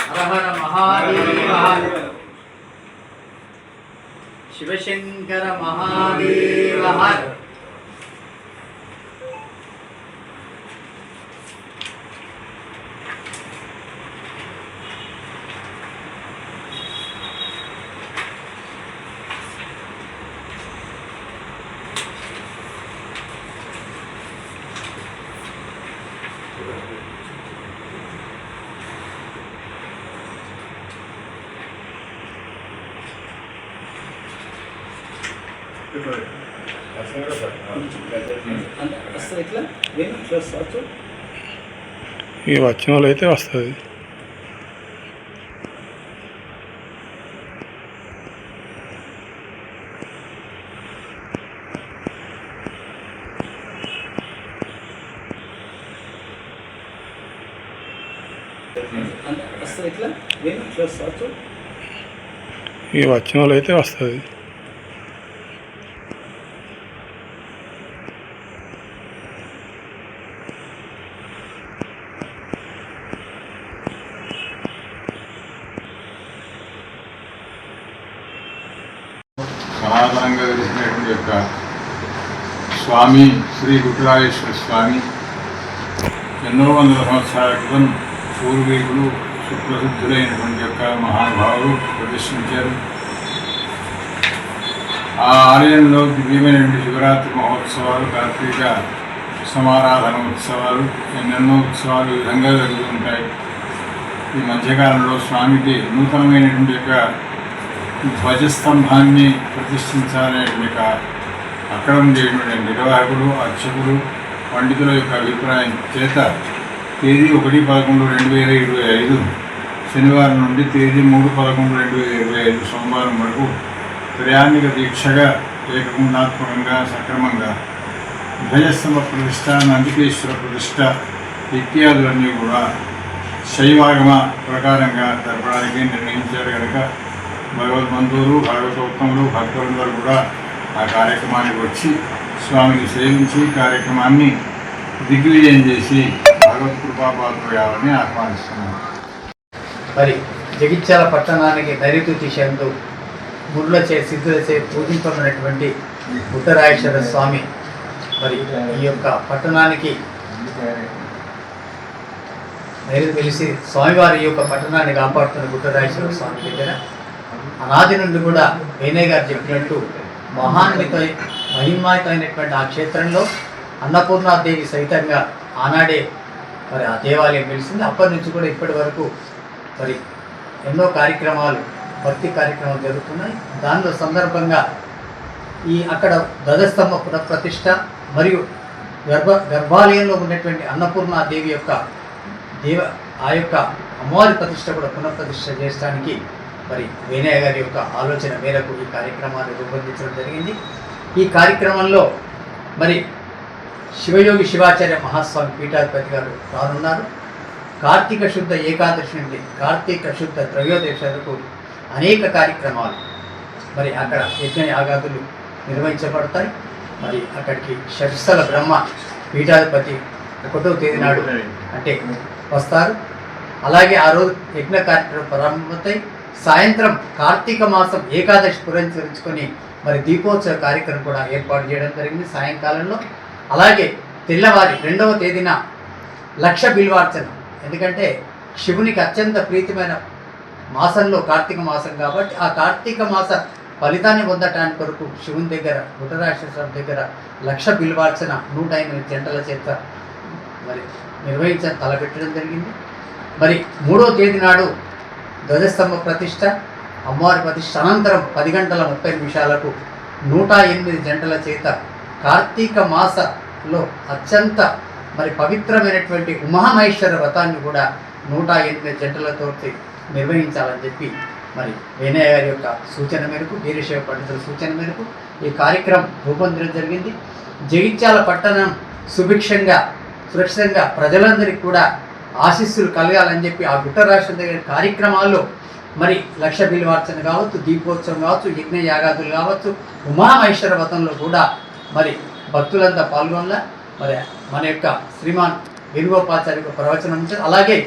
హర హర మహాదేవ శివశంకర మహాదేవ హర. ఇక వచ్చిన వాళ్ళు అయితే వస్తుంది. ఇక వచ్చిన వాళ్ళు అయితే వస్తుంది. సనాతనంగా వెలిసినటువంటి యొక్క స్వామి శ్రీ గుట్టరాజేశ్వర స్వామి ఎన్నో వందల సంవత్సరాల క్రితం పూర్వీకులు సుప్రసిద్ధులైనటువంటి యొక్క మహానుభావులు ప్రదర్శించారు. ఆ ఆలయంలో దివ్యమైనటువంటి శివరాత్రి మహోత్సవాలు, కార్తీక సమారాధన ఉత్సవాలు, ఎన్నెన్నో ఉత్సవాలు ఈ విధంగా జరుగుతుంటాయి. ఈ మధ్యకాలంలో స్వామికి నూతనమైనటువంటి యొక్క ధ్వజస్తంభాన్ని ప్రతిష్ఠించాలనే అక్కడ ఉండేటువంటి నిర్వాహకులు, అర్చకులు, పండితుల యొక్క అభిప్రాయం చేత తేదీ 1/11/2025 శనివారం నుండి తేదీ 3/11/2025 సోమవారం వరకు త్రయాణిక దీక్షగా ఏకగుణాత్మకంగా సక్రమంగా ధ్వజస్తంభ ప్రతిష్ట, నందికేశ్వర ప్రతిష్ట ఇత్యాదులన్నీ కూడా శైవాగమ ప్రకారంగా జరపడానికి నిర్ణయించారు కనుక భగవద్బంధువులు, భాగవతోత్తములు, భక్తులందరూ కూడా ఆ కార్యక్రమానికి వచ్చి స్వామిని సేవించి కార్యక్రమాన్ని దిగ్విజయం చేసి భగవత్ కృపాపాత్రులని ఆహ్వానిస్తున్నాను. మరి జగిత్యాల పట్టణానికి నైరుతి చెందు గురులచే సిద్ధులచే పూజింపబడినటువంటి గుట్టరాజేశ్వర స్వామి మరి ఈ యొక్క పట్టణానికి నైరుతి తెలిసి స్వామివారి యొక్క పట్టణాన్ని కాపాడుతున్న గుట్టరాజేశ్వర స్వామి దగ్గర అనాది నుండి కూడా వేణయ్య గారు చెప్పినట్టు మహిమాయుతమైనటువంటి ఆ క్షేత్రంలో అన్నపూర్ణాదేవి సహితంగా ఆనాడే మరి ఆ దేవాలయం వెలిసింది. అప్పటి నుంచి కూడా ఇప్పటి వరకు మరి ఎన్నో కార్యక్రమాలు, భక్తి కార్యక్రమాలు జరుగుతున్నాయి. దానిలో సందర్భంగా ఈ అక్కడ ధ్వజస్తంభ పునఃప్రతిష్ఠ మరియు గర్భాలయంలో ఉన్నటువంటి అన్నపూర్ణాదేవి యొక్క ఆ యొక్క అమ్మవారి ప్రతిష్ఠ కూడా పునఃప్రతిష్ఠ చేయడానికి మరి వేణయ్య గారి యొక్క ఆలోచన మేరకు ఈ కార్యక్రమాన్ని రూపొందించడం జరిగింది. ఈ కార్యక్రమంలో మరి శివయోగి శివాచార్య మహాస్వామి పీఠాధిపతి గారు రానున్నారు. కార్తీక శుద్ధ ఏకాదశి నుండి కార్తీక శుద్ధ త్రయోదశి వరకు అనేక కార్యక్రమాలు మరి అక్కడ యజ్ఞ యాగాదులు నిర్వహించబడతాయి. మరి అక్కడికి షట్స్థల బ్రహ్మ పీఠాధిపతి 1వ తేదీ నాడు అంటే వస్తారు. అలాగే ఆ రోజు యజ్ఞ కార్యక్రమం ప్రారంభమవుతాయి. సాయంత్రం కార్తీక మాసం ఏకాదశి పురస్కరించుకొని మరి దీపోత్సవ కార్యక్రమం కూడా ఏర్పాటు చేయడం జరిగింది సాయంకాలంలో. అలాగే తెల్లవారి 2వ తేదీన లక్ష బిల్వార్చన, ఎందుకంటే శివునికి అత్యంత ప్రీతిమైన మాసంలో కార్తీక మాసం కాబట్టి ఆ కార్తీక మాస ఫలితాన్ని పొందటానికి కొరకు శివుని దగ్గర గుట్టరాజేశ్వర స్వామి దగ్గర లక్ష బిల్వార్చన 108 జంటల చేత మరి నిర్వహించడం తలపెట్టడం జరిగింది. మరి 3వ తేదీ నాడు ధ్వజస్తంభ ప్రతిష్ట, అమ్మవారి ప్రతిష్ట అనంతరం 10:30 108 జంటల చేత కార్తీక మాసలో అత్యంత మరి పవిత్రమైనటువంటి ఉమామహేశ్వర వ్రతాన్ని కూడా 108 జంటలతో నిర్వహించాలని చెప్పి మరి వేణయ్య గారి యొక్క సూచన మేరకు, వీరశైవ పండితుల సూచన మేరకు ఈ కార్యక్రమం రూపొందించడం జరిగింది. జగిత్యాల పట్టణం సుభిక్షంగా సురక్షితంగా ప్రజలందరికీ కూడా ఆశీస్సులు కలగాలని చెప్పి ఆ గుట్టరాజేశ్వర దగ్గర కార్యక్రమాల్లో మరి లక్ష బిల్వార్చన కావచ్చు, దీపోత్సవం కావచ్చు, యజ్ఞ యాగాదులు కావచ్చు, ఉమామహేశ్వర వ్రతంలో కూడా మరి భక్తులంతా పాల్గొనలా. మరి మన యొక్క శ్రీమాన్ వేణుగోపాచార్య యొక్క ప్రవచనం ఉంటుంది. అలాగే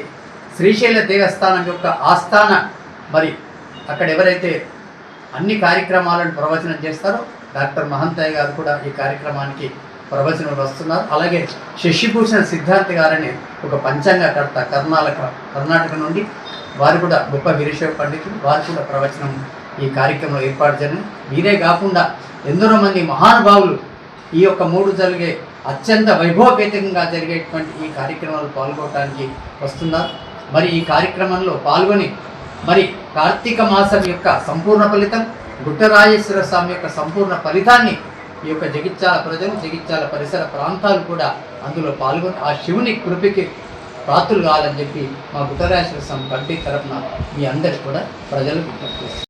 శ్రీశైల దేవస్థానం యొక్క ఆస్థాన మరి అక్కడ ఎవరైతే అన్ని కార్యక్రమాలను ప్రవచనం చేస్తారో డాక్టర్ మహంతయ్య గారు కూడా ఈ కార్యక్రమానికి ప్రవచనం వస్తున్నారు. అలాగే శశిభూషణ్ సిద్ధార్థి గారని ఒక పంచాంగకర్త కర్ణాటక నుండి వారు కూడా గొప్ప వీరేశ్వర పండితులు, వారు కూడా ప్రవచనం ఈ కార్యక్రమంలో ఏర్పాటు జరిగింది. వీరే కాకుండా ఎందరో మంది మహానుభావులు ఈ యొక్క 3 జరిగే అత్యంత వైభవపేతంగా జరిగేటువంటి ఈ కార్యక్రమాలు పాల్గొనడానికి వస్తున్నారు. మరి ఈ కార్యక్రమంలో పాల్గొని మరి కార్తీక మాసం యొక్క సంపూర్ణ ఫలితం, గుట్టరాజేశ్వర స్వామి యొక్క సంపూర్ణ ఫలితాన్ని ఈ యొక్క జగిత్యాల ప్రజలు, జగిత్యాల పరిసర ప్రాంతాలు కూడా అందులో పాల్గొని ఆ శివుని కృపకి పాత్రులు కావాలని చెప్పి మా గుట్టరాజేశ్వర స్వామి కమిటీ తరఫున మీ అందరికీ కూడా ప్రజలు విజ్ఞప్తి చేస్తారు.